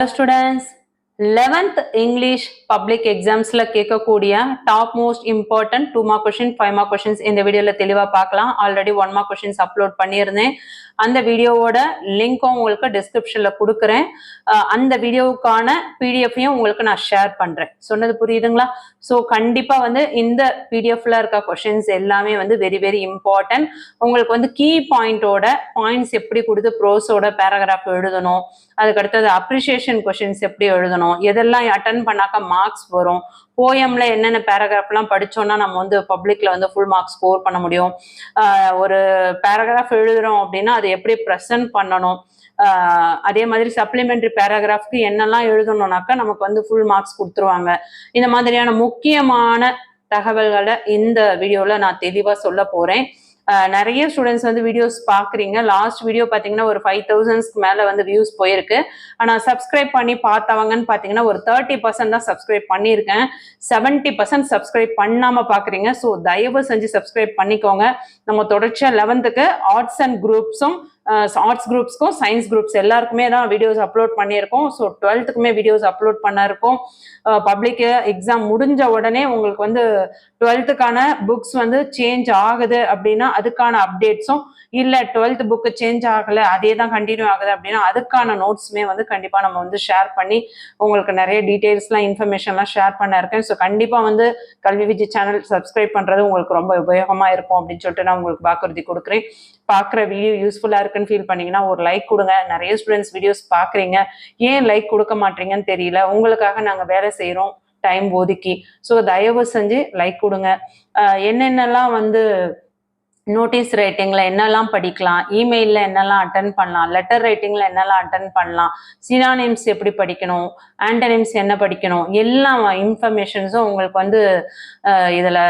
Students, 11th English public exams la கேட்கக்கூடிய top most important 2 mark question 5 mark questions இந்த வீடியோல தெளிவா பார்க்கலாம். ஆல்ரெடி 1 மார்க் கொஸ்டின்ஸ் அப்லோட் பண்ணியிருந்தேன். அந்த வீடியோவோட லிங்க்கும் உங்களுக்கு டிஸ்கிரிப்ஷன்ல கொடுக்குறேன். அந்த வீடியோவுக்கான பிடிஎஃப்ையும் உங்களுக்கு நான் ஷேர் பண்றேன். சொன்னது புரியுதுங்களா? ஸோ கண்டிப்பா வந்து இந்த பிடிஎஃப்ல இருக்க கொஸ்டின்ஸ் எல்லாமே வந்து வெரி வெரி இம்பார்ட்டன்ட். உங்களுக்கு வந்து கீ பாயிண்டோட பாயிண்ட்ஸ் எப்படி கொடுத்து ப்ரோஸோட பேராகிராஃப் எழுதணும், அதுக்கடுத்தது அப்ரிசியேஷன் கொஸ்டின்ஸ் எப்படி எழுதணும், எதெல்லாம் அட்டன் பண்ணாக்க மார்க்ஸ் வரும், போயம்ல என்னென்ன பேராகிராஃப்லாம் படிச்சோம்னா நம்ம வந்து பப்ளிக்ல வந்து ஃபுல் மார்க்ஸ் ஸ்கோர் பண்ண முடியும், ஒரு பேராகிராஃப் எழுதுறோம் அப்படின்னா அதை எப்படி ப்ரெசென்ட் பண்ணணும், அதே மாதிரி சப்ளிமெண்டரி பேராகிராஃப்க்கு என்னெல்லாம் எழுதணும்னாக்கா நமக்கு வந்து ஃபுல் மார்க்ஸ் கொடுத்துருவாங்க. இந்த மாதிரியான முக்கியமான தகவல்களை இந்த வீடியோல நான் தெளிவா சொல்ல போறேன். நிறைய ஸ்டூடெண்ட்ஸ் வந்து வீடியோஸ் பாக்குறீங்க. லாஸ்ட் வீடியோ பாத்தீங்கன்னா ஒரு 5000க்கு மேல வந்து வியூஸ் போயிருக்கு. ஆனா சப்ஸ்கிரைப் பண்ணி பார்த்தவங்கன்னு பாத்தீங்கன்னா ஒரு 30% தான் சப்ஸ்கிரைப் பண்ணியிருக்கேன். 70% சப்ஸ்கிரைப் பண்ணாம பாக்குறீங்க. ஸோ தயவு செஞ்சு சப்ஸ்கிரைப் பண்ணிக்கோங்க. நம்ம தொடர்ச்சியா 11th ஆர்ட்ஸ் அண்ட் குரூப்ஸும் ஆர்ட்ஸ் குரூப்ஸ்க்கும் சயின்ஸ் குரூப்ஸ் எல்லாருக்குமே தான் வீடியோஸ் அப்லோட் பண்ணியிருக்கோம். ஸோ 12th வீடியோஸ் அப்லோட் பண்ண இருக்கோம். பப்ளிக் எக்ஸாம் முடிஞ்ச உடனே உங்களுக்கு வந்து 12th புக்ஸ் வந்து சேஞ்ச் ஆகுது அப்படின்னா அதுக்கான அப்டேட்ஸும், இல்ல 12th புக்கு சேஞ்ச் ஆகல அதே தான் கண்டினியூ ஆகுது அப்படின்னா அதுக்கான நோட்ஸுமே வந்து கண்டிப்பா நம்ம வந்து ஷேர் பண்ணி உங்களுக்கு நிறைய டீடைல்ஸ்லாம் இன்ஃபர்மேஷன்லாம் ஷேர் பண்ண இருக்கேன். ஸோ கண்டிப்பா வந்து கல்வி விஜய் சேனல் சப்ஸ்கிரைப் பண்றது உங்களுக்கு ரொம்ப உபயோகமா இருக்கும் அப்படின்னு சொல்லிட்டு நான் உங்களுக்கு வாக்குறுதி கொடுக்குறேன். பார்க்குற வீடியோ யூஸ்ஃபுல்லா இருக்குன்னு ஃபீல் பண்ணீங்கன்னா ஒரு லைக் கொடுங்க. நிறைய ஸ்டூடெண்ட்ஸ் வீடியோஸ் பார்க்குறீங்க, ஏன் லைக் கொடுக்க மாட்டீங்கன்னு தெரியல. உங்களுக்காக நாங்கள் வேலை செய்கிறோம் டைம் ஒதுக்கி. ஸோ தயவு செஞ்சு லைக் கொடுங்க. என்னென்னலாம் வந்து நோட்டீஸ் ரைட்டிங்ல என்னெல்லாம் படிக்கலாம், இமெயிலில் என்னெல்லாம் அட்டன் பண்ணலாம், லெட்டர் ரைட்டிங்ல என்னெல்லாம் அட்டன் பண்ணலாம், சினானிம்ஸ் எப்படி படிக்கணும், ஆண்டனிம்ஸ் என்ன படிக்கணும், எல்லா இன்ஃபர்மேஷன்ஸும் உங்களுக்கு வந்து இதில்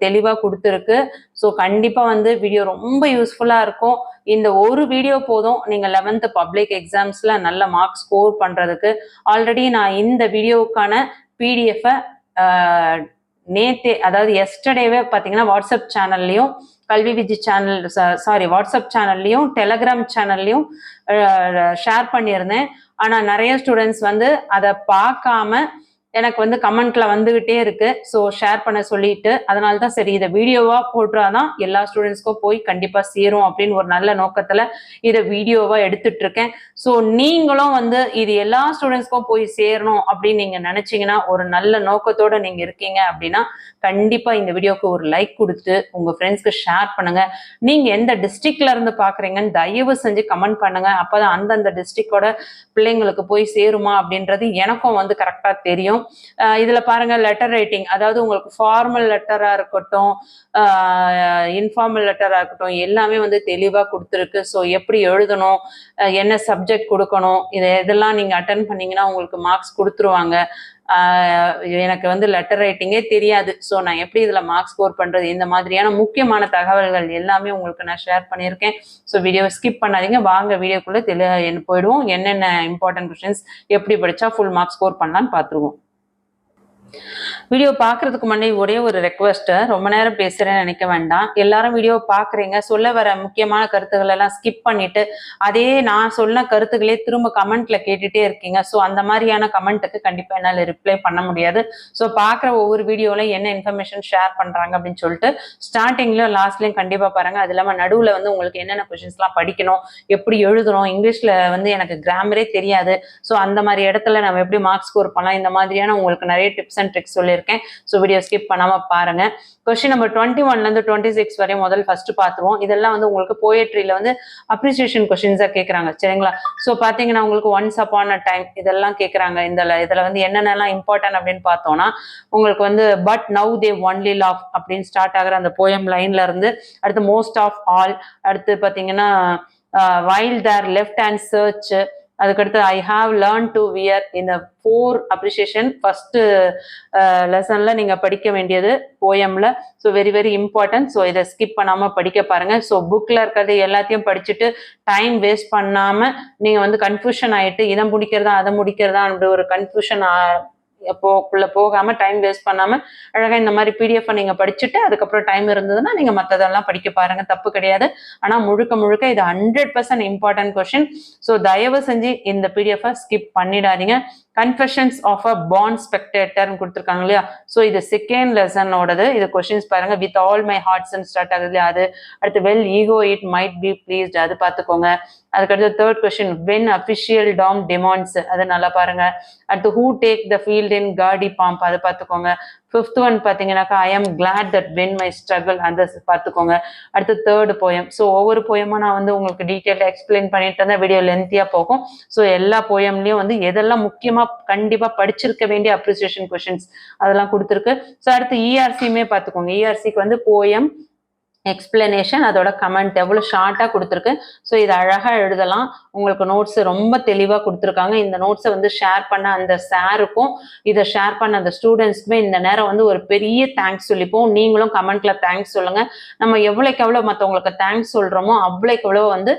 தெளிவாக கொடுத்துருக்கு. ஸோ கண்டிப்பாக வந்து வீடியோ ரொம்ப யூஸ்ஃபுல்லாக இருக்கும். இந்த ஒரு வீடியோ போதும் நீங்கள் 11th பப்ளிக் எக்ஸாம்ஸில் நல்ல மார்க் ஸ்கோர் பண்ணுறதுக்கு. ஆல்ரெடி நான் இந்த வீடியோவுக்கான பிடிஎஃபை நேத்தே, அதாவது எஸ்டர்டேவே பார்த்தீங்கன்னா வாட்ஸ்அப் சேனல்லையும் கல்வி விஜய் சேனல் வாட்ஸ்அப் சேனல்லையும் டெலகிராம் சேனல்லையும் ஷேர் பண்ணியிருந்தேன். ஆனால் நிறைய ஸ்டூடெண்ட்ஸ் வந்து அதை பார்க்காம எனக்கு வந்து கமெண்ட்ல வந்துகிட்டே இருக்கு. ஸோ ஷேர் பண்ண சொல்லிட்டு அதனால தான் சரி இதை வீடியோவா போட்டுறாதான் எல்லா ஸ்டூடெண்ட்ஸ்க்கும் போய் கண்டிப்பா சேரும் அப்படின்னு ஒரு நல்ல நோக்கத்துல இதை வீடியோவா எடுத்துட்டு இருக்கேன். ஸோ நீங்களும் வந்து இது எல்லா ஸ்டூடெண்ட்ஸ்க்கும் போய் சேரணும் அப்படின்னு நீங்க நினைச்சீங்கன்னா, ஒரு நல்ல நோக்கத்தோட நீங்க இருக்கீங்க அப்படின்னா கண்டிப்பா இந்த வீடியோக்கு ஒரு லைக் கொடுத்து உங்க ஃப்ரெண்ட்ஸ்க்கு ஷேர் பண்ணுங்க. நீங்க எந்த டிஸ்ட்ரிக்ட்ல இருந்து பாக்குறீங்கன்னு தயவு செஞ்சு கமெண்ட் பண்ணுங்க. அப்பதான் அந்தந்த டிஸ்ட்ரிக்டோட பிள்ளைங்களுக்கு போய் சேருமா அப்படின்றது எனக்கும் வந்து கரெக்டா தெரியும். இதுல பாருங்க, லெட்டர் ரைட்டிங், அதாவது உங்களுக்கு ஃபார்மல் லெட்டரா இருக்கட்டும், இன்ஃபார்மல் லெட்டரா இருக்கட்டும், எல்லாமே வந்து தெளிவா கொடுத்துருக்கு. ஸோ எப்படி எழுதணும், என்ன சப்ஜெக்ட் கொடுக்கணும், இதெல்லாம் நீங்க அட்டன் பண்ணீங்கன்னா உங்களுக்கு மார்க்ஸ் கொடுத்துருவாங்க. எனக்கு வந்து லெட்டர் ரைட்டிங்கே தெரியாது. ஸோ நான் எப்படி இதில் மார்க்ஸ் ஸ்கோர் பண்ணுறது, இந்த மாதிரியான முக்கியமான தகவல்கள் எல்லாமே உங்களுக்கு நான் ஷேர் பண்ணியிருக்கேன். ஸோ வீடியோ ஸ்கிப் பண்ணாதீங்க. வாங்க வீடியோக்குள்ளே போயிடுவோம். என்னென்ன இம்பார்ட்டன்ட் கொஸ்டின்ஸ் எப்படி படித்தா ஃபுல் மார்க்ஸ் ஸ்கோர் பண்ணலான்னு பார்த்துருவோம். வீடியோ பார்க்கறதுக்கு முன்னாடி ஒரே ஒரு ரெக்வஸ்ட், ரொம்ப நேரம் பேசுறேன்னு நினைக்க வேண்டாம். எல்லாரும் வீடியோ பார்க்குறீங்க, சொல்ல வர முக்கியமான கருத்துக்கள் எல்லாம் ஸ்கிப் பண்ணிட்டு அதே நான் சொன்ன கருத்துக்களே திரும்ப கமெண்ட்ல கேட்டுட்டே இருக்கீங்க. ஸோ அந்த மாதிரியான கமெண்ட்டுக்கு கண்டிப்பா என்னால் ரிப்ளை பண்ண முடியாது. ஸோ பார்க்குற ஒவ்வொரு வீடியோல என்ன இன்ஃபர்மேஷன் ஷேர் பண்றாங்க அப்படின்னு சொல்லிட்டு ஸ்டார்டிங்லயும் லாஸ்ட்லயும் கண்டிப்பா பாருங்க. அது இல்லாமல் நடுவில் வந்து உங்களுக்கு என்னென்ன கொஸ்டின்ஸ்லாம் படிக்கணும், எப்படி எழுதணும், இங்கிலீஷ்ல வந்து எனக்கு கிராமரே தெரியாது, ஸோ அந்த மாதிரி இடத்துல நம்ம எப்படி மார்க்ஸ் ஸ்கோர் பண்ணலாம், இந்த மாதிரியான உங்களுக்கு நிறைய டிப்ஸ் அண்ட் ட்ரிக்ஸ் சொல்லியிருக்கேன். ஸோ வீடியோ ஸ்கிப் பண்ணாம பாருங்க. கொஸ்டின் நம்பர் 21 இருந்து 26 வரை முதல் ஃபர்ஸ்ட் பார்த்துருவோம். இதெல்லாம் வந்து உங்களுக்கு போயட்ரியில வந்து அப்ரிசியேஷன் கொஸ்டின்ஸா கேட்கறாங்க, சரிங்களா? ஸோ பாத்தீங்கன்னா உங்களுக்கு ஒன்ஸ் அப்பான் அ டைம் இதெல்லாம் கேட்கறாங்க. இதுல வந்து என்னென்னலாம் இம்பார்ட்டன்ட் அப்படின்னு பார்த்தோம்னா, உங்களுக்கு வந்து but now they only laugh அப்படின்னு ஸ்டார்ட் ஆகிற அந்த போயம் லைன்ல இருந்து அடுத்து மோஸ்ட் ஆஃப் ஆல், அடுத்து பாத்தீங்கன்னா while their left hand search, அதுக்கடுத்து I have learn to wear. இந்த 4 அப்ரிசியேஷன் ஃபர்ஸ்ட் லெசன்ல நீங்க படிக்க வேண்டியது போயம்ல. So very very important. So இதை ஸ்கிப் பண்ணாம படிக்க பாருங்க. ஸோ புக்ல இருக்கிறது எல்லாத்தையும் படிச்சுட்டு டைம் வேஸ்ட் பண்ணாம நீங்க வந்து கன்ஃபியூஷன் ஆயிட்டு இதை முடிக்கிறதா அதை முடிக்கிறதா அப்படி ஒரு கன்ஃபியூஷன் போக்குள்ள போகாம டைம் வேஸ்ட் பண்ணாம அழகா இந்த மாதிரி PDF நீங்க படிச்சுட்டு அதுக்கப்புறம் டைம் இருந்ததுன்னா நீங்க மத்ததெல்லாம் படிக்க பாருங்க, தப்பு கிடையாது. ஆனா முழுக்க முழுக்க இது 100% இம்பார்ட்டன்ட் கொஸ்டின். ஸோ தயவு செஞ்சு இந்த PDF ஸ்கிப் பண்ணிடாதீங்க. கன்ஃபெஷன்ஸ் ஆஃப் அ பாண்ட் ஸ்பெக்டேட்டர்னு கொடுத்துருக்காங்க இல்லையா? ஸோ இது செகண்ட் லெசனோடது. இது கொஸ்டின்ஸ் பாருங்க. With all my hearts start ஆகுது இல்லையா? அது அடுத்து well ego it might be pleased, அது பார்த்துக்கோங்க. அதுக்கடுத்து third question when official Tom demands, அது நல்லா பாருங்க. அடுத்து who take the field in காடி பாம்ப், அது பார்த்துக்கோங்க. ஃபிஃப்த் ஒன் பார்த்தீங்கன்னாக்கா I am glad that when my struggle, அதை பார்த்துக்கோங்க. அடுத்து தேர்ட் போயம். ஸோ ஒவ்வொரு போயமா நான் வந்து உங்களுக்கு டீட்டெயிலாக எக்ஸ்பிளைன் பண்ணிட்டு இருந்தேன், வீடியோ லென்த்தியாக போகும். ஸோ எல்லா போயம்லையும் வந்து எதெல்லாம் முக்கியமாக கண்டிப்பாக படிச்சிருக்க வேண்டிய அப்ரிசியேஷன் கொஸ்டின்ஸ் அதெல்லாம் கொடுத்துருக்கு. ஸோ அடுத்து ERCயுமே பார்த்துக்கோங்க. ERCக்கு வந்து போயம் எக்ஸ்பிளனேஷன் அதோட கமெண்ட் எவ்வளோ ஷார்ட்டாக கொடுத்துருக்கு. ஸோ இதை அழகாக எழுதலாம். உங்களுக்கு நோட்ஸ் ரொம்ப தெளிவாக கொடுத்துருக்காங்க. இந்த நோட்ஸை வந்து ஷேர் பண்ண அந்த சாருக்கும் இதை ஷேர் பண்ண அந்த ஸ்டூடெண்ட்ஸ்க்குமே இந்த நேரம் வந்து ஒரு பெரிய தேங்க்ஸ் சொல்லிப்போம். நீங்களும் கமெண்ட்ல தேங்க்ஸ் சொல்லுங்க. நம்ம எவ்வளோக்கு எவ்வளோ மற்றவங்களுக்கு தேங்க்ஸ் சொல்கிறோமோ அவ்வளோக்கு எவ்வளோ வந்து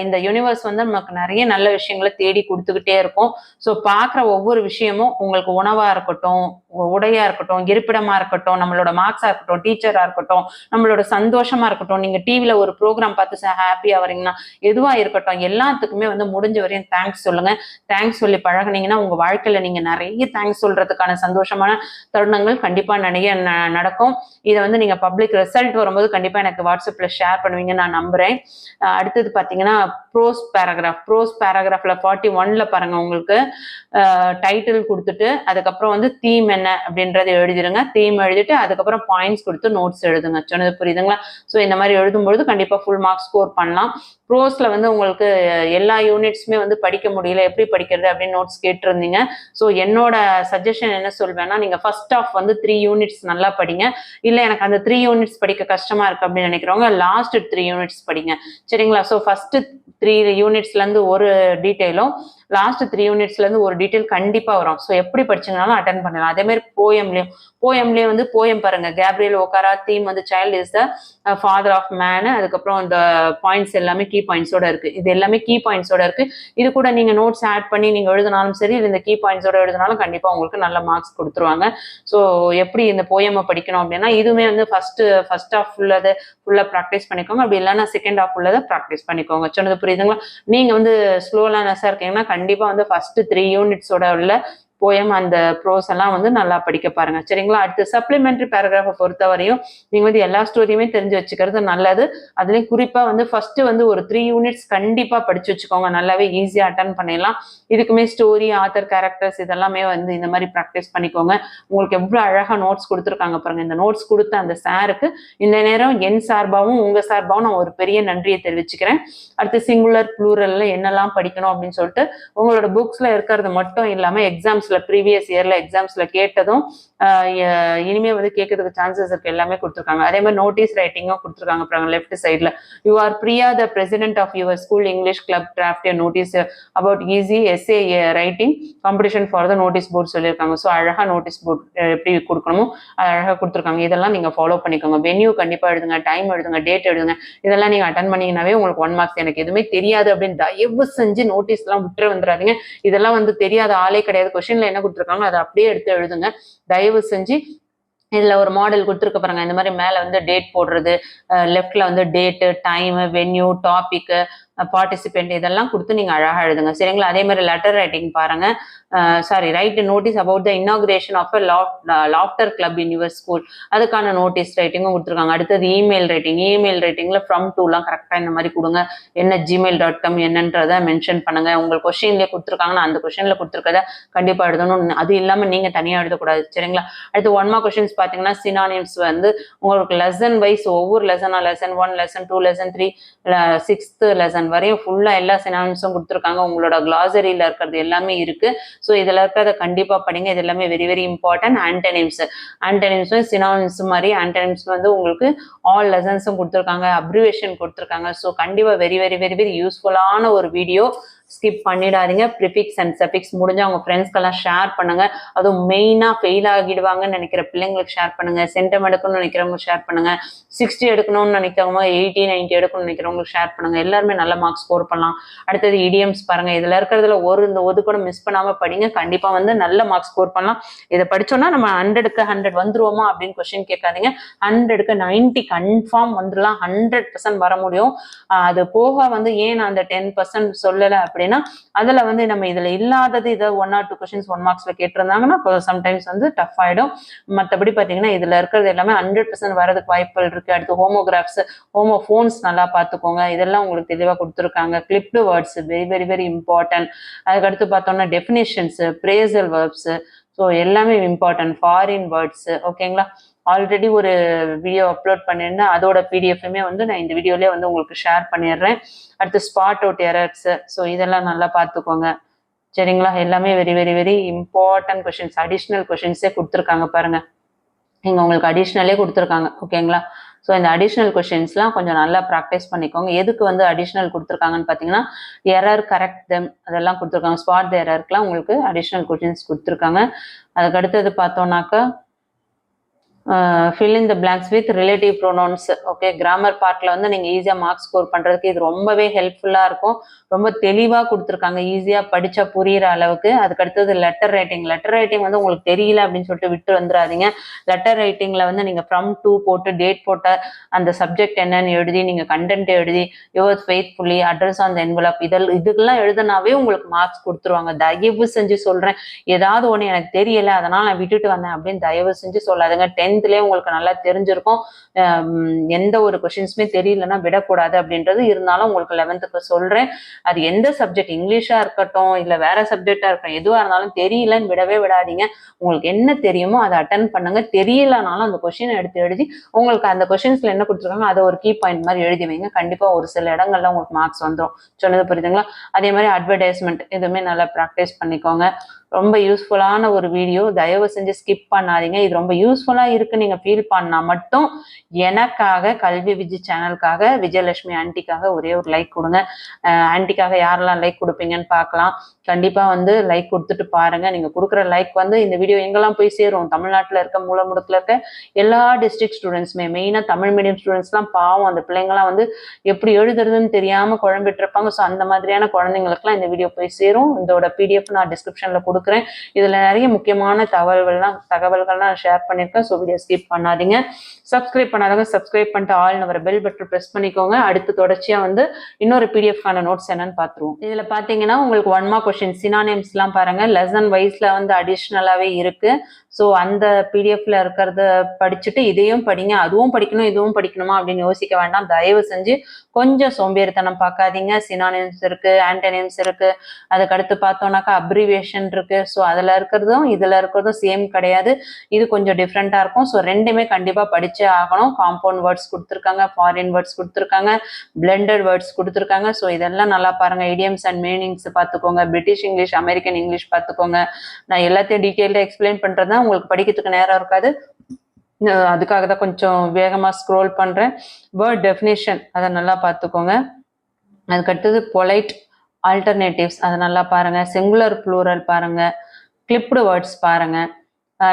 இந்த யூனிவர்ஸ் வந்து நமக்கு நிறைய நல்ல விஷயங்களை தேடி கொடுத்துக்கிட்டே இருக்கும். ஸோ பார்க்குற ஒவ்வொரு விஷயமும் உங்களுக்கு உணவாக இருக்கட்டும், உடையா இருக்கட்டும், இருப்பிடமா இருக்கட்டும், நம்மளோட மார்க்ஸா இருக்கட்டும், டீச்சரா இருக்கட்டும், நம்மளோட சந்தோஷமா இருக்கட்டும், நீங்க டிவில ஒரு ப்ரோக்ராம் பார்த்து ஹாப்பியா வரீங்கன்னா எதுவா இருக்கட்டும், எல்லாத்துக்குமே வந்து முடிஞ்ச வரையும் தேங்க்ஸ் சொல்லுங்க. தேங்க்ஸ் சொல்லி பழகுனீங்கன்னா உங்க வாழ்க்கையில நீங்க நிறைய தேங்க்ஸ் சொல்றதுக்கான சந்தோஷமான தருணங்கள் கண்டிப்பா நிறைய நடக்கும். இதை வந்து நீங்க பப்ளிக் ரிசல்ட் வரும்போது கண்டிப்பா எனக்கு வாட்ஸ்அப்ல ஷேர் பண்ணுவீங்கன்னு நான் நம்புறேன். அடுத்தது பாத்தீங்கன்னா ப்ரோஸ் பேராகிராஃப்ல 41ல பாருங்க, உங்களுக்கு டைட்டில் கொடுத்துட்டு அதுக்கப்புறம் வந்து தீம் என்ன அப்படின்றத எழுதிடுங்க. தீம் எழுதிட்டு அதுக்கப்புறம் பாயிண்ட்ஸ் கொடுத்து நோட்ஸ் எழுதுங்க. சொன்னது புரியுதுங்களா? ஸோ இந்த மாதிரி எழுதும்பொழுது கண்டிப்பா ஃபுல் மார்க்ஸ் ஸ்கோர் பண்ணலாம். ப்ரோஸ்ல வந்து உங்களுக்கு எல்லா யூனிட்ஸுமே வந்து படிக்க முடியல, எப்படி படிக்கிறது அப்படின்னு நோட்ஸ் கேட்டிருந்தீங்க. ஸோ என்னோட சஜஷன் என்ன சொல்வேன்னா, நீங்க ஃபர்ஸ்ட் ஆஃப் வந்து 3 யூனிட்ஸ் நல்லா படிங்க. இல்லை எனக்கு அந்த 3 யூனிட்ஸ் படிக்க கஷ்டமா இருக்கு அப்படின்னு நினைக்கிறவங்க லாஸ்ட் 3 யூனிட்ஸ் படிங்க. சரிங்களா? ஸோ ஃபர்ஸ்ட் 3 யூனிட்ஸ்ல இருந்து ஒரு டீட்டெயிலும் லாஸ்ட் 3 யூனிட்ஸ்ல இருந்து ஒரு டீட்டெயில் கண்டிப்பா வரும். ஸோ எப்படி படிச்சீங்கனாலும் அட்டன் பண்ணலாம். அதே மாதிரி போயம்லயும் வந்து போயம் பாருங்க. கேப்ரியல் ஓகாரா தீம் வந்து child is the father of man. அதுக்கப்புறம் இந்த பாயிண்ட்ஸ் எல்லாமே கீ பாயிண்ட்ஸோட இருக்கு. இது எல்லாமே கீ பாயிண்ட்ஸோட இருக்கு. இது கூட நீங்க நோட்ஸ் ஆட் பண்ணி நீங்க எழுதினாலும் சரி, இந்த கீ பாயிண்ட்ஸோட எழுதினாலும் கண்டிப்பா உங்களுக்கு நல்ல மார்க்ஸ் கொடுத்துருவாங்க. ஸோ எப்படி இந்த போயமை படிக்கணும் அப்படின்னா, இதுவுமே வந்து ஃபர்ஸ்ட் ஆஃப் உள்ளதை ஃபுல்லா ப்ராக்டிஸ் பண்ணிக்கோங்க. அப்படி இல்லைன்னா செகண்ட் ஆஃப் உள்ளதை ப்ராக்டிஸ் பண்ணிக்கோங்க. சொன்னது புரியுதுங்களா? நீங்க வந்து ஸ்லோலானஸா இருக்கீங்கன்னா கண்டிப்பா வந்து ஃபர்ஸ்ட் 3 யூனிட்ஸோட உள்ள போயம் அந்த ப்ரோஸ் எல்லாம் வந்து நல்லா படிக்க பாருங்க. சரிங்களா? அடுத்து சப்ளிமெண்டரி பேராகிராஃபை பொறுத்தவரையும் நீங்க வந்து எல்லா ஸ்டோரியுமே தெரிஞ்சு வச்சுக்கிறது நல்லது. அதுலயும் குறிப்பா வந்து ஃபர்ஸ்ட் வந்து ஒரு 3 யூனிட்ஸ் கண்டிப்பா படிச்சு வச்சுக்கோங்க. நல்லாவே ஈஸியா அட்டன் பண்ணிடலாம். இதுக்குமே ஸ்டோரி, ஆத்தர், கேரக்டர்ஸ் இதெல்லாமே வந்து இந்த மாதிரி ப்ராக்டிஸ் பண்ணிக்கோங்க. உங்களுக்கு எவ்வளவு அழகா நோட்ஸ் கொடுத்துருக்காங்க பாருங்க. இந்த நோட்ஸ் கொடுத்த அந்த சாருக்கு இந்த நேரம் என் சார்பாகவும் உங்க சார்பாகவும் நான் ஒரு பெரிய நன்றியை தெரிவிச்சுக்கிறேன். அடுத்து சிங்குலர் ப்ளூரல்ல என்னெல்லாம் படிக்கணும் அப்படின்னு சொல்லிட்டு உங்களோட புக்ஸ்ல இருக்கிறது மட்டும் இல்லாம எக்ஸாம்ஸ்ல ப்ரீவியஸ் இயர்ல எக்ஸாம்ஸ்ல கேட்டதும் இனிமே வந்து கேட்கறதுக்கு சான்சஸ் இருக்கு எல்லாமே கொடுத்துருக்காங்க. அதே மாதிரி நோட்டீஸ் ரைட்டிங்கும் கொடுத்துருக்காங்க பாருங்க லெஃப்ட் சைட்ல. You are Priya the president of your school English club draft a notice about essay writing competition for the notice board சொல்லியிருக்காங்க. ஸோ அழகா நோட்டீஸ் போர்ட் எப்படி கொடுக்கணுமோ அழகா கொடுத்துருக்காங்க. இதெல்லாம் நீங்க ஃபாலோ பண்ணிக்கோங்க. வென்யூ கண்டிப்பா எழுதுங்க, டைம் எழுதுங்க, டேட் எழுதுங்க. இதெல்லாம் நீங்க அட்டன் பண்ணீங்கன்னாவே உங்களுக்கு 1 மார்க்ஸ். எனக்கு எதுவுமே தெரியாது அப்படின்னு தயவு செஞ்சு நோட்டீஸ் எல்லாம் விட்டு வந்துடாதீங்க. இதெல்லாம் வந்து தெரியாத ஆளே கிடையாது. கொஸ்டின்ல என்ன கொடுத்துருக்காங்க அதை அப்படியே எடுத்து எழுதுங்க தயவு செஞ்சு. இதுல ஒரு மாடல் கொடுத்துருக்க பாருங்க. இந்த மாதிரி மேல வந்து டேட் போடுறது, லெஃப்ட்ல வந்து date, time, venue, topic, participant இதெல்லாம் கொடுத்து நீங்க அழகா எழுதுங்க. சரிங்களா? அதே மாதிரி லெட்டர் ரைட்டிங் பாருங்க. Write notice about the inauguration of a laughter club in your school, அதுக்கான நோட்டீஸ் ரைட்டிங்கும் கொடுத்துருக்காங்க. அடுத்தது இமெயில் ரைட்டிங்ல ஃப்ரம் டூலாம் கரெக்டா இந்த மாதிரி கொடுங்க. என்ன gmail.com என்னன்றதை மென்ஷன் பண்ணுங்க. உங்களுக்கு கொஸ்டின்லேயே கொடுத்துருக்காங்கன்னா அந்த கொஸ்டின்ல கொடுத்துருக்கத கண்டிப்பா எழுதணும். அது இல்லாம நீங்க தனியா எழுதக்கூடாது. சரிங்களா? அடுத்து 1 மார்க் கொஸ்டின்ஸ் பாத்தீங்கன்னா சினானிம்ஸ் வந்து உங்களுக்கு லெசன் வைஸ் ஒவ்வொரு லெசனா lesson 1, lesson 2, lesson 3, 6th lesson வரையும் ஃபுல்லா எல்லா சினானிம்ஸும் கொடுத்துருக்காங்க. உங்களோட கிளாசரியில இருக்கிறது எல்லாமே இருக்கு. ஸோ இதுல இருக்கிறத கண்டிப்பா படிங்க. இது எல்லாமே வெரி வெரி இம்பார்ட்டன்ட். ஆன்டனிம்ஸும் சினானிம்ஸ் மாதிரி ஆன்டனிம்ஸ் வந்து உங்களுக்கு ஆல் லெசன்ஸும் கொடுத்துருக்காங்க, அப்ரிவேஷன் கொடுத்துருக்காங்க. ஸோ கண்டிப்பா வெரி வெரி வெரி வெரி யூஸ்ஃபுல்லான ஒரு வீடியோ. ஸ்கிப் பண்ணிடாதீங்க. ப்ரிஃபிக்ஸ் அண்ட் சஃபிக்ஸ் முடிஞ்சா உங்க ஃப்ரெண்ட்ஸ்க்கெல்லாம் ஷேர் பண்ணுங்க. அதுவும் மெயினா ஃபெயில் ஆகிடுவாங்கன்னு நினைக்கிற பிள்ளைங்களுக்கு ஷேர் பண்ணுங்க. சென்டம் எடுக்கணும்னு நினைக்கிறவங்க ஷேர் பண்ணுங்க. 60 எடுக்கணும்னு நினைக்கிறவங்க 80, 90 எடுக்கணும்னு நினைக்கிறவங்களுக்கு ஷேர் பண்ணுங்க. எல்லாருமே நல்ல மார்க்ஸ் ஸ்கோர் பண்ணலாம். அடுத்தது இடியம்ஸ் பாருங்க. இதுல இருக்கிறதுல இந்த ஒது கூட மிஸ் பண்ணாம படிங்க. கண்டிப்பா வந்து நல்ல மார்க்ஸ் ஸ்கோர் பண்ணலாம். இதை படிச்சோம்னா நம்ம 100க்கு 100 வந்துருவோமா அப்படின்னு கொஸ்டின் கேட்காதீங்க. 100க்கு 90 கன்ஃபார்ம் வந்துடலாம். 100% வர முடியும். அது போக வந்து ஏன் நான் அந்த 10% சொல்லலை அப்படின்னா, அதுல வந்து நம்ம இதுல இல்லாதது இதை 1 or 2 கொஸ்டின்ஸ் 1 மார்க்ஸ்ல கேட்டிருந்தாங்கன்னா சம்டைம்ஸ் வந்து டஃப் ஆயிடும். மற்றபடி பாத்தீங்கன்னா இதுல இருக்கிறது எல்லாமே 100% வரதுக்கு வாய்ப்புகள் இருக்கு. அடுத்து ஹோமோகிராஃப்ஸ், ஹோமோஃபோன்ஸ் நல்லா பார்த்துக்கோங்க. இதெல்லாம் உங்களுக்கு தெளிவாக கொடுத்துருக்காங்க. Clipped words very very very important. அதுக்கடுத்து பார்த்தோம்னா டெஃபினிஷன்ஸ், பிரேசல் வேர்ப்ஸ், ஸோ எல்லாமே இம்பார்ட்டன்ட். ஃபாரின் வேர்ட்ஸ், ஓகேங்களா. ஆல்ரெடி ஒரு வீடியோ அப்லோட் பண்ணியிருந்தேன். அதோட பிடிஎஃப்மே வந்து நான் இந்த வீடியோலேயே வந்து உங்களுக்கு ஷேர் பண்ணிடுறேன். அடுத்து ஸ்பாட் அவுட் எரர்ஸ், ஸோ இதெல்லாம் நல்லா பார்த்துக்கோங்க. சரிங்களா. எல்லாமே very very very important questions. Additional கொஸ்டின்ஸே கொடுத்துருக்காங்க பாருங்க. இங்கே உங்களுக்கு அடிஷ்னலே கொடுத்துருக்காங்க. ஓகேங்களா. ஸோ இந்த அடிஷ்னல் கொஸ்டின்ஸ்லாம் கொஞ்சம் நல்லா ப்ராக்டிஸ் பண்ணிக்கோங்க. எதுக்கு வந்து அடிஷ்னல் கொடுத்துருக்காங்கன்னு பார்த்தீங்கன்னா, எரர் கரெக்ட் தெம் அதெல்லாம் கொடுத்துருக்காங்க. ஸ்பாட் த எரருக்குலாம் உங்களுக்கு அடிஷ்னல் கொஸ்டின்ஸ் கொடுத்துருக்காங்க. அதுக்கு அடுத்தது பார்த்தோம்னாக்கா fill in the blanks with relative pronouns. Okay, grammar பார்ட்ல வந்து நீங்க ஈஸியா மார்க்ஸ் ஸ்கோர் பண்றதுக்கு இது ரொம்பவே ஹெல்ப்ஃபுல்லா இருக்கும். ரொம்ப தெளிவா கொடுத்துருக்காங்க, ஈஸியா படிச்சா புரியுற அளவுக்கு. அதுக்கு அடுத்தது லெட்டர் ரைட்டிங். லெட்டர் ரைட்டிங் வந்து உங்களுக்கு தெரியல அப்படின்னு சொல்லிட்டு விட்டு வந்துடாதீங்க. லெட்டர் ரைட்டிங்ல வந்து நீங்க ஃப்ரம் டு போட்டு டேட் போட்ட அந்த சப்ஜெக்ட் என்னன்னு எழுதி, நீங்க கண்டென்ட் எழுதி, yours faithfully, address on the envelope, இதுக்கெல்லாம் எழுதுனாவே உங்களுக்கு மார்க்ஸ் கொடுத்துருவாங்க. தயவு செஞ்சு சொல்றேன், ஏதாவது ஒன்று எனக்கு தெரியல அதனால நான் விட்டுட்டு வந்தேன் அப்படின்னு தயவு செஞ்சு சொல்லாதுங்க. 10th உங்களுக்கு நல்லா தெரிஞ்சிருக்கும். எந்த ஒரு கொஸ்டின்ஸுமே தெரியலன்னா விடக்கூடாது அப்படின்றது. இருந்தாலும் உங்களுக்கு 11th சொல்றேன், அது எந்த சப்ஜெக்ட், இங்கிலீஷா இருக்கட்டும் இல்ல வேற சப்ஜெக்டா இருக்கட்டும், எதுவா இருந்தாலும் தெரியலன்னு விடவே விடாதீங்க. உங்களுக்கு என்ன தெரியுமோ அதை அட்டன் பண்ணுங்க. தெரியலனாலும் அந்த கொஸ்டினை எடுத்து எழுதி உங்களுக்கு அந்த கொஸ்டின்ஸ்ல என்ன கொடுத்துருக்காங்க அதை ஒரு கீ பாயிண்ட் மாதிரி எழுதி வைங்க. கண்டிப்பா ஒரு சில இடங்கள்ல உங்களுக்கு மார்க்ஸ் வந்துடும். சொன்னது புரியுதுங்களா. அதே மாதிரி அட்வர்டைஸ்மெண்ட் இதுவுமே நல்லா ப்ராக்டிஸ் பண்ணிக்கோங்க. ரொம்ப யூஸ்ஃபுல்லான ஒரு வீடியோ, தயவு செஞ்சு ஸ்கிப் பண்ணாதீங்க. இது ரொம்ப யூஸ்ஃபுல்லா இருக்கு நீங்க ஃபீல் பண்ணா மட்டும் எனக்காக, கல்வி விஜய் சேனலுக்காக, விஜயலட்சுமி ஆன்டிக்காக ஒரே ஒரு லைக் கொடுங்க. ஆன்டிக்காக யாரெல்லாம் லைக் கொடுப்பீங்கன்னு பார்க்கலாம். கண்டிப்பா வந்து லைக் கொடுத்துட்டு பாருங்க. நீங்க கொடுக்குற லைக் வந்து இந்த வீடியோ எங்கெல்லாம் போய் சேரும், தமிழ்நாட்டில் இருக்க மூலமுடுக்கில் இருக்க எல்லா டிஸ்ட்ரிக்ட் ஸ்டூடெண்ட்ஸுமே, மெயினா தமிழ் மீடியம் ஸ்டூடெண்ட்ஸ்லாம் பாவம், அந்த பிள்ளைங்களாம் வந்து எப்படி எழுதுறதுன்னு தெரியாம குழம்பிட்டு இருப்பாங்க. ஸோ அந்த மாதிரியான குழந்தைங்களுக்குலாம் இந்த வீடியோ போய் சேரும். இதோட பிடிஎஃப் நான் டிஸ்கிரிப்ஷன்ல கொடுக்குறேன். இதுல நிறைய முக்கியமான தகவல்கள்லாம் ஷேர் பண்ணிருக்கேன். ஸோ வீடியோ ஸ்கிப் பண்ணாதீங்க. சப்ஸ்கிரைப் பண்ணாதவங்க சப்ஸ்கிரைப் பண்ணிட்டு ஆல்னு வர பெல் பட்டன் ப்ரெஸ் பண்ணிக்கோங்க. அடுத்து தொடர்ச்சியா வந்து இன்னொரு பிடிஎஃப்கான நோட்ஸ் என்னன்னு பார்த்துருவோம். இதுல பாத்தீங்கன்னா உங்களுக்கு 1 மார்க் கொஸ்டின் சினானிம்ஸ் எல்லாம் பாருங்க, லெசன் வைஸ்ல வந்து அடிஷ்னலாவே இருக்கு. ஸோ அந்த பிடிஎஃப்ல இருக்கிறத படிச்சுட்டு இதையும் படிங்க. அதுவும் படிக்கணும் இதுவும் படிக்கணுமா அப்படின்னு யோசிக்க வேண்டாம். தயவு செஞ்சு கொஞ்சம் சோம்பேறித்தனம் பார்க்காதீங்க. சினானிம்ஸ் இருக்கு, ஆன்டனிம்ஸ் இருக்கு, அதுக்கடுத்து பார்த்தோம்னாக்கா அப்ரிவேஷன் இருக்கு. ஸோ அதுல இருக்கிறதும் இதுல இருக்கிறதும் சேம் கிடையாது. இது கொஞ்சம் டிஃப்ரெண்டா இருக்கும். ஸோ ரெண்டுமே கண்டிப்பா படிச்சே ஆகணும். காம்பவுண்ட் வேர்ட்ஸ் கொடுத்துருக்காங்க, ஃபாரின் வேர்ட்ஸ் கொடுத்துருக்காங்க, பிளெண்டட் வேர்ட்ஸ் கொடுத்துருக்காங்க. ஸோ இதெல்லாம் நல்லா பாருங்க. இடியம்ஸ் அண்ட் மீனிங்ஸ் பார்த்துக்கோங்க. பிரிட்டிஷ் இங்கிலீஷ், அமெரிக்கன் இங்கிலீஷ் பார்த்துக்கோங்க. நான் எல்லாத்தையும் டீட்டெயில்டாக எக்ஸ்பிளைன் பண்றதுதான் உங்களுக்கு படிக்கிறதுக்கு நேரம் இருக்காது. அதுக்காக தான் கொஞ்சம் வேகமா ஸ்க்ரோல் பண்றேன். வேர்ட் டெஃபினேஷன் அதை நல்லா பார்த்துக்கோங்க. அதுக்கடுத்தது பொலைட் ஆல்டர்னேட்டிவ்ஸ் அதை நல்லா பாருங்க. சிங்குலர் ப்ளூரல் பாருங்க. கிளிப்டு வேர்ட்ஸ் பாருங்க.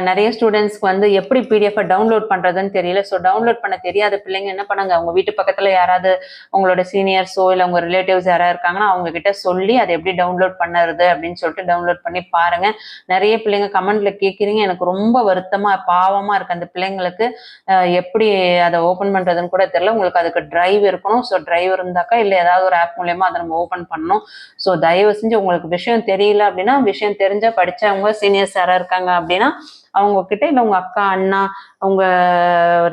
நிறைய ஸ்டூடெண்ட்ஸ்க்கு வந்து எப்படி பிடிஎஃப் டவுன்லோட் பண்றதுன்னு தெரியல. ஸோ டவுன்லோட் பண்ண தெரியாத பிள்ளைங்க என்ன பண்ணாங்க, அவங்க வீட்டு பக்கத்துல யாராவது உங்களோட சீனியர்ஸோ இல்லை உங்க ரிலேட்டிவ்ஸ் யாராவது இருக்காங்கன்னா அவங்க கிட்ட சொல்லி அதை எப்படி டவுன்லோட் பண்ணுறது அப்படின்னு சொல்லிட்டு டவுன்லோட் பண்ணி பாருங்க. நிறைய பிள்ளைங்க கமெண்ட்ல கேட்குறீங்க, எனக்கு ரொம்ப வருத்தமா பாவமா இருக்கு அந்த பிள்ளைங்களுக்கு. எப்படி அதை ஓப்பன் பண்றதுன்னு கூட தெரியல. உங்களுக்கு அதுக்கு டிரைவ் இருக்கணும். ஸோ டிரைவ் இருந்தாக்கா இல்லை ஏதாவது ஒரு ஆப் மூலயமா அதை நம்ம ஓப்பன் பண்ணணும். ஸோ தயவு செஞ்சு உங்களுக்கு விஷயம் தெரியல அப்படின்னா, விஷயம் தெரிஞ்ச படிச்சவங்க சீனியர்ஸ் யாராவது இருக்காங்க அப்படின்னா அவங்க கிட்ட, இல்லை உங்க அக்கா அண்ணா உங்க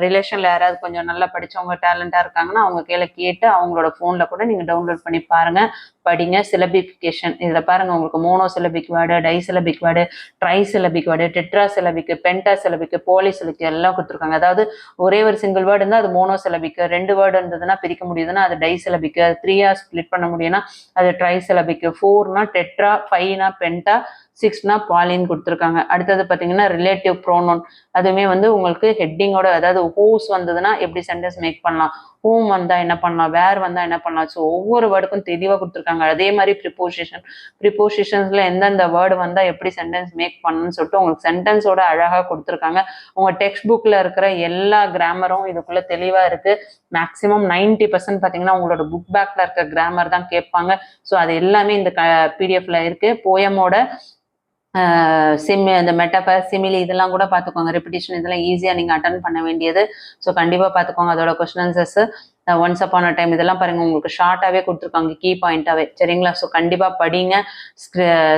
ரிலேஷன்ல யாராவது கொஞ்சம் நல்லா படிச்சவங்க டேலண்டா இருக்காங்கன்னா அவங்க கீழே கேட்டு அவங்களோட போன்ல கூட நீங்க டவுன்லோட் பண்ணி பாருங்க, படிங்க. சிலபிஃபிகேஷன் இதுல பாருங்க, உங்களுக்கு monosyllabic word, disyllabic word, trisyllabic word, tetrasyllabic, pentasyllabic, polysyllabic எல்லாம் கொடுத்துருக்காங்க. அதாவது ஒரே ஒரு சிங்கிள் வேர்டு இருந்தால் அது மோனோ சிலபிக், 2 வேர்டு இருந்ததுன்னா பிரிக்க முடியுதுன்னா அது டை சிலபிக், 3 ஸ்பிளிட் பண்ண முடியும்னா அது ட்ரை சிலபிக், 4னா டெட்ரா, 5னா பென்டா, 6னா பாலின்னு கொடுத்துருக்காங்க. அடுத்தது பார்த்தீங்கன்னா ரிலேட்டிவ் ரிலேட்டிவ் ப்ரோனவுன் அதுவுமே வந்து உங்களுக்கு ஹெட்டிங்கோட, அதாவது ஹூஸ் வந்ததுன்னா எப்படி சென்டென்ஸ் மேக் பண்ணலாம், ஹூம் வந்தா என்ன பண்ணலாம், வேர் வந்தா என்ன பண்ணலாம். ஸோ ஒவ்வொரு வேர்டுக்கும் தெளிவாக கொடுத்துருக்காங்க. அதே மாதிரி ப்ரிப்போசிஷன்ஸ்ல எந்தெந்த வேர்டு வந்தா எப்படி சென்டென்ஸ் மேக் பண்ணணும்னு சொல்லிட்டு உங்களுக்கு சென்டென்ஸோட அழகா கொடுத்துருக்காங்க. உங்க டெக்ஸ்ட் புக்ல இருக்கிற எல்லா கிராமரும் இதுக்குள்ள தெளிவா இருக்கு. மேக்ஸிமம் 90% பாத்தீங்கன்னா உங்களோட புக் பேக்ல இருக்க கிராமர் தான் கேட்பாங்க. ஸோ அது எல்லாமே இந்த பிடிஎஃப்ல இருக்கு. போயமோட இந்த மெட்டபர் சிமிலி இதெல்லாம் கூட பார்த்துக்கோங்க. ரெப்பிடேஷன் இதெல்லாம் ஈஸியாக நீங்கள் அட்டன் பண்ண வேண்டியது. ஸோ கண்டிப்பாக பார்த்துக்கோங்க. அதோட question answers once upon a time இதெல்லாம் பாருங்க உங்களுக்கு ஷார்ட்டாகவே கொடுத்துருக்காங்க, கீ பாயிண்டாகவே. சரிங்களா? ஸோ கண்டிப்பாக படிங்க,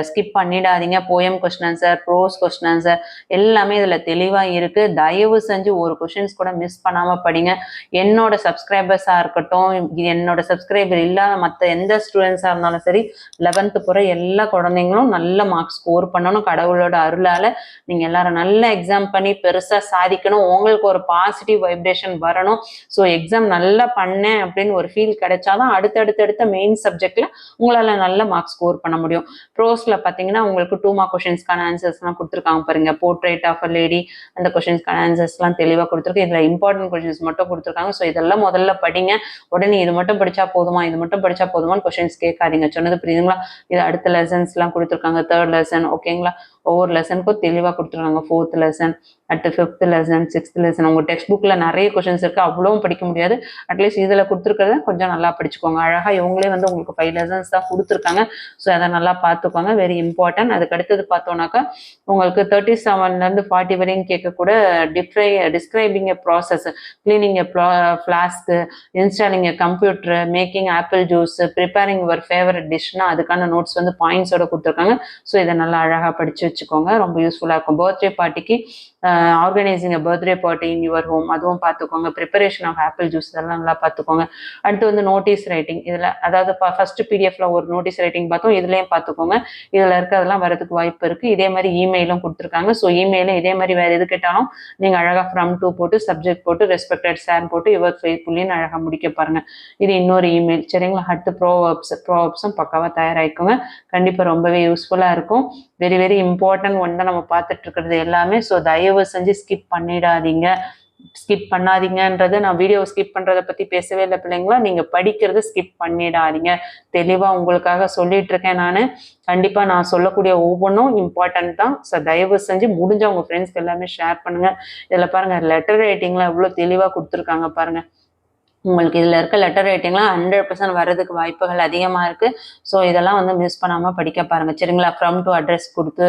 ஸ்கிப் பண்ணிடாதீங்க. Poem question answer, prose question answer எல்லாமே இதில் தெளிவாக இருக்கு. தயவு செஞ்சு ஒரு கொஸ்டின்ஸ் கூட மிஸ் பண்ணாமல் படிங்க. என்னோட சப்ஸ்கிரைபர்ஸாக இருக்கட்டும், என்னோட சப்ஸ்கிரைபர் இல்லாத மற்ற எந்த ஸ்டூடெண்ட்ஸாக இருந்தாலும் சரி, 11th போகிற எல்லா குழந்தைங்களும் நல்ல மார்க்ஸ் ஸ்கோர் பண்ணணும். கடவுளோட அருளால் நீங்கள் எல்லாரும் நல்ல எக்ஸாம் பண்ணி பெருசாக சாதிக்கணும். உங்களுக்கு ஒரு பாசிட்டிவ் வைப்ரேஷன் வரணும். ஸோ எக்ஸாம் நல்லா பண்ணேன் அப்படின்னு ஒரு ஃபீல் கிடைச்சாதான் அடுத்தடுத்த மெயின் சப்ஜெக்ட்ல உங்களால நல்ல மார்க் ஸ்கோர் பண்ண முடியும். ப்ரோஸ்ல பாத்தீங்கன்னா உங்களுக்கு 2 மார்க் கொஸ்டின்ஸ்க்கான ஆன்சர்ஸ் எல்லாம் கொடுத்துருக்காங்க பாருங்க. போர்ட்ரேட் ஆஃப் அ லேடி அந்த கொஸ்டின்ஸ்க்கான ஆன்சர்ஸ் எல்லாம் தெளிவா கொடுத்துருக்கு. இதுல இம்பார்ட்டன்ட் கொஸ்டின்ஸ் மட்டும் கொடுத்துருக்காங்க. ஸோ இதெல்லாம் முதல்ல படிங்க. உடனே இது மட்டும் படிச்சா போதுமா, இது மட்டும் படிச்சா போதுமான்னு கொஸ்டின்ஸ் கேட்காதீங்க. சொன்னது புரியுதுங்களா? இது அடுத்த லெசன்ஸ் எல்லாம் கொடுத்துருக்காங்க. 3rd லெசன் ஓகேங்களா? ஒவ்வொரு லெசனுக்கும் தெளிவாக கொடுத்துருக்காங்க. 4th லெசன், அடுத்து 5th லெசன், 6th லெசன். உங்க டெக்ஸ்ட் புக்ல நிறைய கொஸ்டின்ஸ் இருக்கு, அவ்வளவும் படிக்க முடியாது. அட்லீஸ்ட் இதுல கொடுத்துருக்கிறத கொஞ்சம் நல்லா படிச்சுக்கோங்க. அழகா இவங்களே வந்து உங்களுக்கு 5 லெசன்ஸ் தான் கொடுத்துருக்காங்க. ஸோ அதை நல்லா பார்த்துக்கோங்க, வெரி இம்பார்ட்டன்ட். அதுக்கு அடுத்தது பார்த்தோம்னாக்கா உங்களுக்கு 37ல 40 வரையும் கேட்கக்கூட describing a process, cleaning a flask, installing a computer, making apple juice, preparing your favourite டிஷ்னா அதுக்கான நோட்ஸ் வந்து பாயிண்ட்ஸோட கொடுத்துருக்காங்க. ஸோ இதை நல்லா அழகா படிச்சு வச்சுக்கோங்க, ரொம்ப யூஸ்ஃபுல்லா இருக்கும். பர்த்டே பார்ட்டிக்கு organising a birthday party in your home அதுவும் பார்த்துக்கோங்க. ப்ரிப்பரேஷன் ஆஃப் ஆப்பிள் ஜூஸ் இதெல்லாம் நல்லா பார்த்துக்கோங்க. அடுத்து வந்து நோட்டீஸ் ரைட்டிங். இதில் அதாவது ஃபர்ஸ்ட் பிடிஎஃப்ல ஒரு நோட்டீஸ் ரைட்டிங் பார்த்தோம், இதுலேயும் பார்த்துக்கோங்க. இதில் இருக்கிறதெல்லாம் வரதுக்கு வாய்ப்பு இருக்குது. இதே மாதிரி இமெயிலும் கொடுத்துருக்காங்க. ஸோ இமெயிலும் இதே மாதிரி வேறு எது கேட்டாலும் நீங்கள் அழகாக ஃப்ரம் டு போட்டு சப்ஜெக்ட் போட்டு ரெஸ்பெக்டட் சார் போட்டு யுவர் ஃபெய்த்ஃபுல்லின்னு அழகாக முடிக்க பாருங்க. இது இன்னொரு இமெயில். சரிங்களா? அடுத்து ப்ரோவர்ப்ஸும் பக்காவாக தயாராகிக்கோங்க. கண்டிப்பாக ரொம்பவே யூஸ்ஃபுல்லாக இருக்கும். வெரி வெரி இம்பார்ட்டன்ட் ஒன் தான் நம்ம பார்த்துட்டு இருக்கிறது எல்லாமே. ஸோ தயவு செஞ்சு ஸ்கிப் பண்ணிடாதீங்க. ஸ்கிப் பண்ணாதீங்கன்றது நான் வீடியோ ஸ்கிப் பண்றதை பத்தி பேசவே இல்லை பிள்ளைங்களா. நீங்க படிக்கிறது ஸ்கிப் பண்ணிடாதீங்க. தெளிவா உங்களுக்காக சொல்லிட்டு இருக்கேன் நான். கண்டிப்பா நான் சொல்லக்கூடிய ஒவ்வொன்றும் இம்பார்ட்டன்ட் தான். ஸோ தயவு செஞ்சு முடிஞ்ச உங்க ஃப்ரெண்ட்ஸ்க்கு எல்லாமே ஷேர் பண்ணுங்க. இதுல பாருங்க லெட்டர் ரைட்டிங்லாம் எவ்வளவு தெளிவா கொடுத்துருக்காங்க பாருங்க. உங்களுக்கு இதில் இருக்க லெட்டர் ரைட்டிங்லாம் 100% வர்றதுக்கு வாய்ப்புகள் அதிகமாக இருக்குது. ஸோ இதெல்லாம் வந்து மிஸ் பண்ணாமல் படிக்க பாருங்கள். சரிங்களா? ஃப்ரம் டு அட்ரஸ் கொடுத்து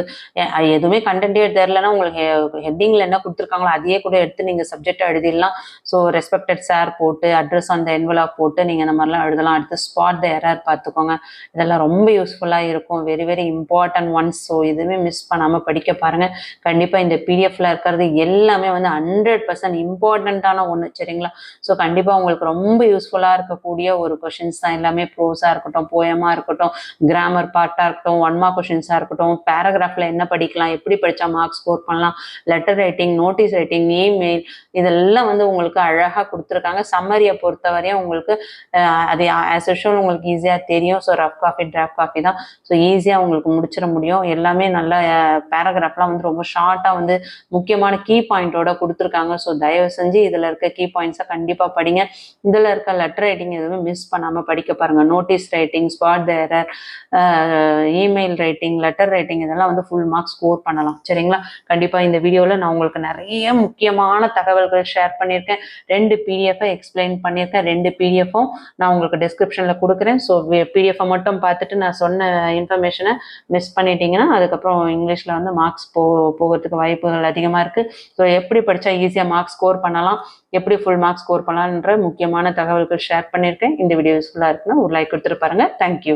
எதுவுமே கண்டென்ட்டே தெரிலனா உங்களுக்கு ஹெட்டிங்கில் என்ன கொடுத்துருக்காங்களோ அதையே கூட எடுத்து நீங்கள் சப்ஜெக்டாக எழுதிடலாம். ஸோ ரெஸ்பெக்டட் சார் போட்டு அட்ரஸ் அந்த என்வலாப் போட்டு நீங்கள் இந்த மாதிரிலாம் எழுதலாம். அடுத்து ஸ்பாட் த எரர் பார்த்துக்கோங்க. இதெல்லாம் ரொம்ப யூஸ்ஃபுல்லாக இருக்கும். Very very important once. So எதுவுமே மிஸ் பண்ணாமல் படிக்க பாருங்கள். கண்டிப்பாக இந்த பிடிஎஃப்ல இருக்கிறது எல்லாமே வந்து 100% இம்பார்ட்டண்ட்டான ஒன்று. சரிங்களா? ஸோ கண்டிப்பாக உங்களுக்கு ரொம்ப யூஸ்ஃபுல்லா இருக்கக்கூடிய ஒரு கொஸ்டின்ஸ் தான் எல்லாமே. ப்ரோஸா இருக்கட்டும், போயமா இருக்கட்டும், கிராமர் பார்ட்டா இருக்கட்டும், 1 மார்க் கொஸ்டின்ஸா இருக்கட்டும், பேராகிராஃப்ல என்ன படிக்கலாம், எப்படி படிச்சா மார்க் ஸ்கோர் பண்ணலாம், letter writing, notice writing, email இதெல்லாம் வந்து உங்களுக்கு அழகா கொடுத்துருக்காங்க. சம்மரியை பொறுத்தவரையும் உங்களுக்கு அது ஆஸ் யூஷுவல் உங்களுக்கு ஈஸியா தெரியும். So rough coffee draft coffee தான். ஸோ ஈஸியா உங்களுக்கு முடிச்சிட முடியும். எல்லாமே நல்ல பேராகிராஃப்லாம் வந்து ரொம்ப ஷார்ட்டா வந்து முக்கியமான கீ பாயிண்டோட கொடுத்துருக்காங்க. ஸோ தயவு செஞ்சு இதுல இருக்க கீ பாயிண்ட்ஸை கண்டிப்பா படிங்க. இதில் இருக்க லெட்டர் ரைட்டிங் எதுவுமே மிஸ் பண்ணாமல் படிக்க பாருங்க. Notice writing, spot the error, email writing, letter writing இதெல்லாம் வந்து ஃபுல் மார்க் ஸ்கோர் பண்ணலாம். சரிங்களா? கண்டிப்பாக இந்த வீடியோவில் நான் உங்களுக்கு நிறைய முக்கியமான தகவல்கள் ஷேர் பண்ணியிருக்கேன். 2 பிடிஎஃபை எக்ஸ்பிளைன் பண்ணியிருக்கேன். 2 பிடிஎஃப்பும் நான் உங்களுக்கு டிஸ்கிரிப்ஷனில் கொடுக்குறேன். ஸோ பிடிஎஃபை மட்டும் பார்த்துட்டு நான் சொன்ன இன்ஃபர்மேஷனை மிஸ் பண்ணிட்டீங்கன்னா அதுக்கப்புறம் இங்கிலீஷில் வந்து மார்க்ஸ் போகிறதுக்கு வாய்ப்புகள் அதிகமாக இருக்குது. ஸோ எப்படி படித்தா ஈஸியாக மார்க் ஸ்கோர் பண்ணலாம், எப்படி ஃபுல் மார்க் ஸ்கோர் பண்ணலாம்ன்ற முக்கியமான தகவல்கள் ஷேர் பண்ணியிருக்கேன். இந்த வீடியோ யூஸ்ஃபுல்லாக இருக்குன்னா ஒரு லைக் கொடுத்துட்டு பாருங்க. தேங்க்யூ.